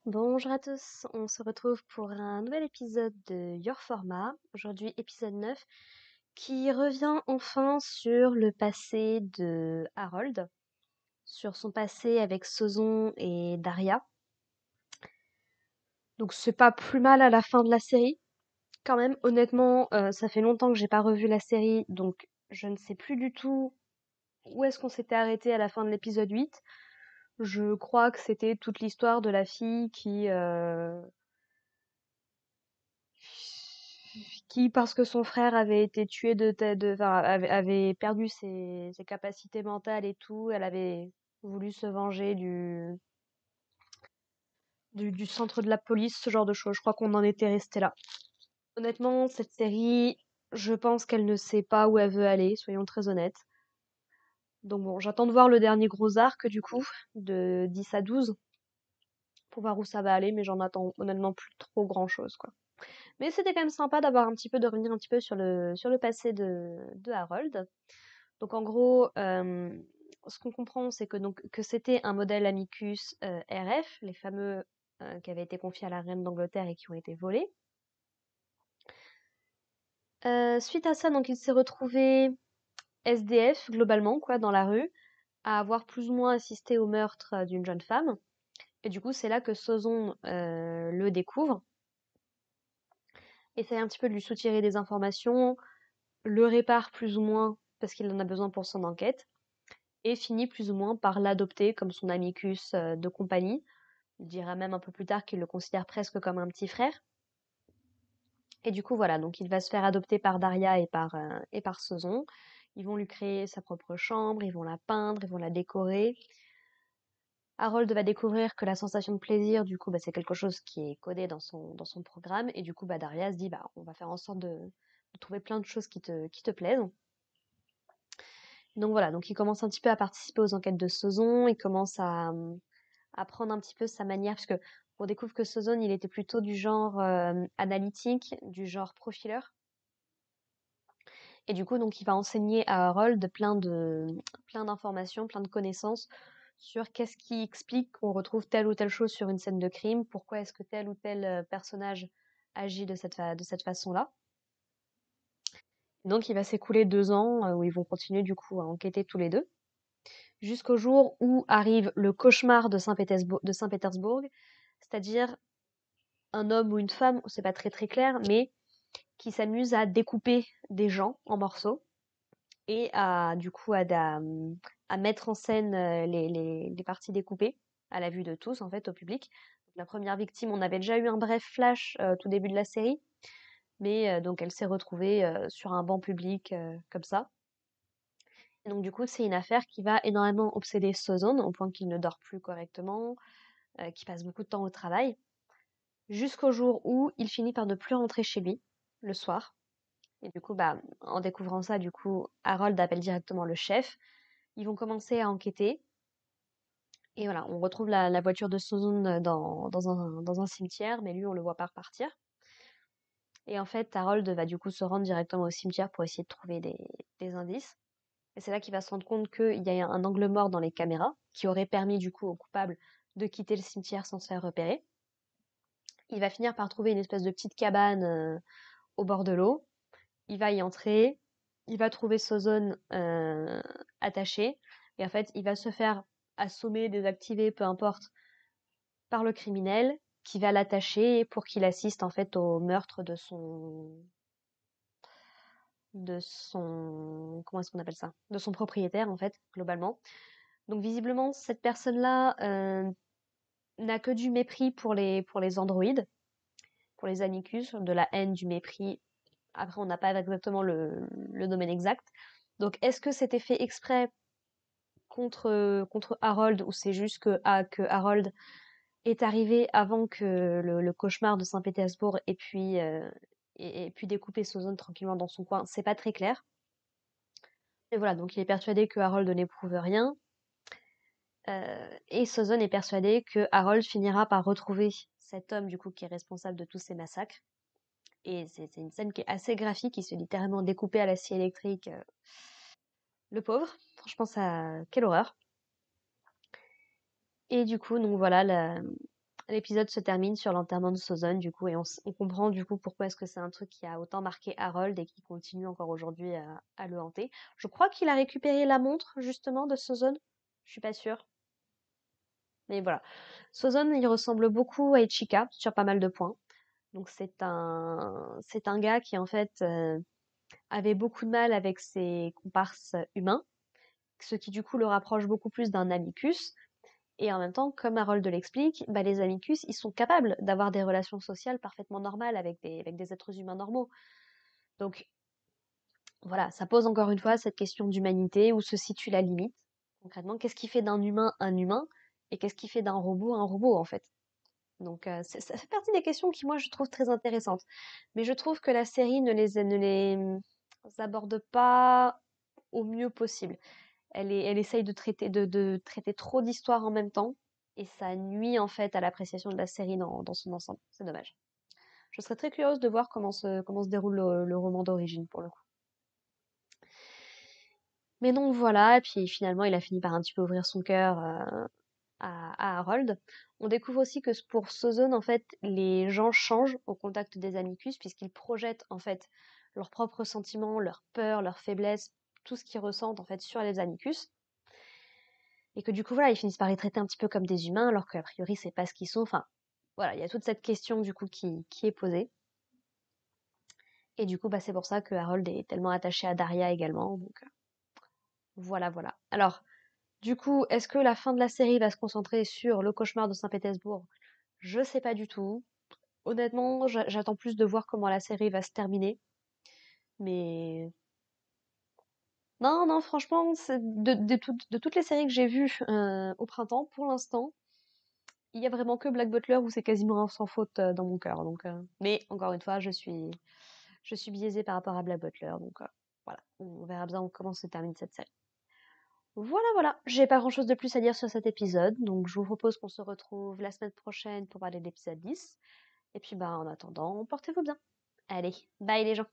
Bonjour à tous, on se retrouve pour un nouvel épisode de Your Format, aujourd'hui épisode 9, qui revient enfin sur le passé de Harold, sur son passé avec Sozon et Daria. Donc c'est pas plus mal à la fin de la série, quand même. Honnêtement, ça fait longtemps que j'ai pas revu la série, donc je ne sais plus du tout où est-ce qu'on s'était arrêté à la fin de l'épisode 8. Je crois que c'était toute l'histoire de la fille qui, parce que son frère avait été tué enfin, avait perdu ses capacités mentales et tout, elle avait voulu se venger du centre de la police, ce genre de choses. Je crois qu'on en était resté là. Honnêtement, cette série, je pense qu'elle ne sait pas où elle veut aller, soyons très honnêtes. Donc bon, j'attends de voir le dernier gros arc, du coup, de 10 à 12, pour voir où ça va aller, mais j'en attends honnêtement plus trop grand chose, quoi. Mais c'était quand même sympa d'avoir un petit peu, de revenir un petit peu sur le passé de Harold. Donc en gros, ce qu'on comprend, c'est que c'était un modèle Amicus RF, les fameux qui avaient été confiés à la reine d'Angleterre et qui ont été volés. Suite à ça, donc il s'est retrouvé SDF globalement, quoi, dans la rue, à avoir plus ou moins assisté au meurtre d'une jeune femme. Et du coup, c'est là que Sozon le découvre, essaie un petit peu de lui soutirer des informations, le répare plus ou moins parce qu'il en a besoin pour son enquête, et finit plus ou moins par l'adopter comme son amicus de compagnie. Il dira même un peu plus tard qu'il le considère presque comme un petit frère. Et du coup, voilà, donc il va se faire adopter par Daria et par Sozon. Ils vont lui créer sa propre chambre, ils vont la peindre, ils vont la décorer. Harold va découvrir que la sensation de plaisir, du coup, bah, c'est quelque chose qui est codé dans son programme. Et du coup, bah, Daria se dit, bah, on va faire en sorte de trouver plein de choses qui te plaisent. Donc voilà, donc il commence un petit peu à participer aux enquêtes de Sozon, il commence à apprendre un petit peu sa manière, puisque on découvre que Sozon, il était plutôt du genre analytique, du genre profileur. Et du coup, donc, il va enseigner à Harold plein d'informations, plein de connaissances sur qu'est-ce qui explique qu'on retrouve telle ou telle chose sur une scène de crime, pourquoi est-ce que tel ou tel personnage agit de cette façon-là. Donc, il va s'écouler 2 ans où ils vont continuer du coup à enquêter tous les deux, jusqu'au jour où arrive le cauchemar de Saint-Pétersbourg, c'est-à-dire un homme ou une femme, c'est pas très très clair, mais qui s'amuse à découper des gens en morceaux et à du coup à mettre en scène les parties découpées à la vue de tous en fait au public. Donc, la première victime, on avait déjà eu un bref flash au tout début de la série, mais donc elle s'est retrouvée sur un banc public comme ça. Et donc du coup c'est une affaire qui va énormément obséder Sozon au point qu'il ne dort plus correctement, qu'il passe beaucoup de temps au travail, jusqu'au jour où il finit par ne plus rentrer chez lui le soir. Et du coup, bah, en découvrant ça, du coup, Harold appelle directement le chef. Ils vont commencer à enquêter. Et voilà, on retrouve la voiture de Sozun dans un cimetière, mais lui, on le voit pas repartir. Et en fait, Harold va du coup se rendre directement au cimetière pour essayer de trouver des indices. Et c'est là qu'il va se rendre compte qu'il y a un angle mort dans les caméras, qui aurait permis du coup au coupable de quitter le cimetière sans se faire repérer. Il va finir par trouver une espèce de petite cabane au bord de l'eau. Il va y entrer, il va trouver Sozone attaché, et en fait, il va se faire assommer, désactiver, peu importe, par le criminel qui va l'attacher pour qu'il assiste en fait au meurtre de son comment est-ce qu'on appelle ça? De son propriétaire en fait, globalement. Donc visiblement, cette personne-là n'a que du mépris pour les androïdes, pour les Amicus, de la haine, du mépris. Après, on n'a pas exactement le domaine exact. Donc, est-ce que c'était fait exprès contre Harold ou c'est juste que Harold est arrivé avant que le cauchemar de Saint-Pétersbourg et puis découper Sozone tranquillement dans son coin? C'est pas très clair. Et voilà, donc il est persuadé que Harold n'éprouve rien. Et Sozone est persuadé que Harold finira par retrouver cet homme du coup qui est responsable de tous ces massacres. Et c'est une scène qui est assez graphique, il se fait littéralement découper à la scie électrique. Le pauvre, franchement, ça, quelle horreur. Et du coup, donc voilà, l'épisode se termine sur l'enterrement de Sozon, du coup, et on comprend du coup pourquoi est-ce que c'est un truc qui a autant marqué Harold et qui continue encore aujourd'hui à le hanter. Je crois qu'il a récupéré la montre, justement, de Sozon. Je suis pas sûre. Mais voilà. Sozon, il ressemble beaucoup à Ichika sur pas mal de points. Donc c'est un gars qui en fait avait beaucoup de mal avec ses comparses humains, ce qui du coup le rapproche beaucoup plus d'un amicus. Et en même temps, comme Harold l'explique, bah, les amicus, ils sont capables d'avoir des relations sociales parfaitement normales avec des êtres humains normaux. Donc voilà, ça pose encore une fois cette question d'humanité, où se situe la limite. Concrètement, qu'est-ce qui fait d'un humain un humain et qu'est-ce qui fait d'un robot un robot en fait. Donc ça fait partie des questions qui moi je trouve très intéressantes. Mais je trouve que la série ne les aborde pas au mieux possible. Elle essaye de traiter trop d'histoires en même temps et ça nuit en fait à l'appréciation de la série dans son ensemble. C'est dommage. Je serais très curieuse de voir comment se déroule le roman d'origine pour le coup. Mais donc voilà, et puis finalement il a fini par un petit peu ouvrir son cœur à Harold. On découvre aussi que pour Sozone, en fait, les gens changent au contact des Amicus puisqu'ils projettent en fait leurs propres sentiments, leurs peurs, leurs faiblesses, tout ce qu'ils ressentent en fait sur les Amicus. Et que du coup voilà, ils finissent par les traiter un petit peu comme des humains alors qu'a priori c'est pas ce qu'ils sont. Enfin voilà, il y a toute cette question du coup qui est posée. Et du coup bah c'est pour ça que Harold est tellement attaché à Daria également. Donc voilà voilà. Alors du coup, est-ce que la fin de la série va se concentrer sur le cauchemar de Saint-Pétersbourg? Je sais pas du tout. Honnêtement, j'attends plus de voir comment la série va se terminer. Mais non, non, franchement, de toutes les séries que j'ai vues au printemps, pour l'instant, il y a vraiment que Black Butler où c'est quasiment un sans faute dans mon cœur. Donc, mais encore une fois, je suis biaisée par rapport à Black Butler. Donc voilà, on verra bien comment se termine cette série. Voilà, voilà. J'ai pas grand-chose de plus à dire sur cet épisode, donc je vous propose qu'on se retrouve la semaine prochaine pour parler de l'épisode 10. Et puis bah en attendant, portez-vous bien. Allez, bye les gens.